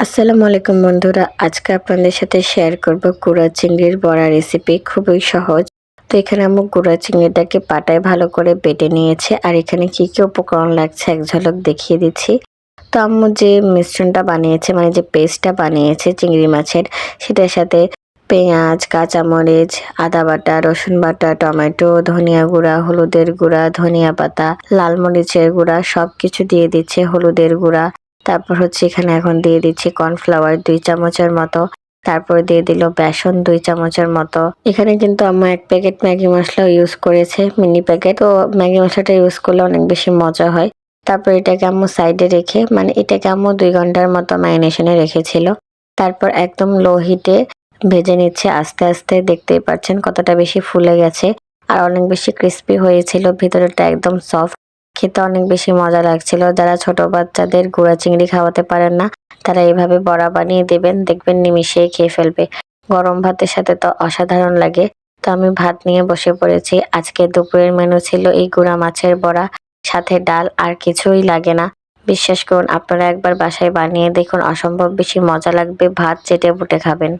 আসসালামু আলাইকুম বন্ধুরা, আজকে আপনাদের সাথে শেয়ার করব গুঁড়া চিংড়ির বড়া রেসিপি। খুবই সহজ। তো এখানে আম্মু গুঁড়া চিংড়িটাকে পাটায় ভালো করে বেটে নিয়েছে, আর এখানে কি কি উপকরণ লাগছে এক ঝলক দেখিয়ে দিচ্ছি। তো আম্মু যে মিশ্রণটা বানিয়েছে, মানে যে পেস্টটা বানিয়েছে চিংড়ি মাছের, সেটার সাথে পেঁয়াজ, কাঁচামরিচ, আদা বাটা, রসুন বাটা, টমেটো, ধনিয়া গুঁড়া, হলুদের গুঁড়া, ধনিয়া পাতা, লাল মরিচের গুঁড়া সবকিছু দিয়ে দিচ্ছে, হলুদের গুঁড়া। তারপর হচ্ছে এখানে এখন দিয়ে দিচ্ছি কর্নফ্লাওয়ার 2 চামচের মতো। তারপর দিয়ে দিল বেসন 2 চামচের মতো। এখানে কিন্তু আম্মা 1 প্যাকেট ম্যাগি মশলা ইউজ করেছে, মিনি প্যাকেট। তো ম্যাগি মশলাটা ইউজ করলে অনেক বেশি মজা হয়। তারপর এটাকে আম্মু সাইডে রেখে, মানে এটাকে আম্মু 2 ঘন্টার মতো ম্যারিনেশনে রেখেছিল। তারপর একদম লো হিটে ভেজে নিচ্ছে আস্তে আস্তে। দেখতেই পাচ্ছেন কতটা বেশি ফুলে গেছে আর অনেক বেশি ক্রিস্পি হয়েছিল, ভিতরটা একদম সফট। খেতে অনেক বেশি মজা লাগছিল। যারা ছোট বাচ্চাদের গুঁড়া চিংড়ি খাওয়াতে পারেন না, তারা এভাবে বড়া বানিয়ে দেবেন, দেখবেন নিমিষেই খেয়ে ফেলবে। গরম ভাতের সাথে তো অসাধারণ লাগে। তো আমি ভাত নিয়ে বসে পড়েছি। আজকে দুপুরের মেনু ছিল এই গুঁড়া মাছের বড়া, সাথে ডাল, আর কিছুই লাগে না। বিশ্বাস করুন, আপনারা একবার বাসায় বানিয়ে দেখুন, অসম্ভব বেশি মজা লাগবে, ভাত চেটে পুটে খাবেন।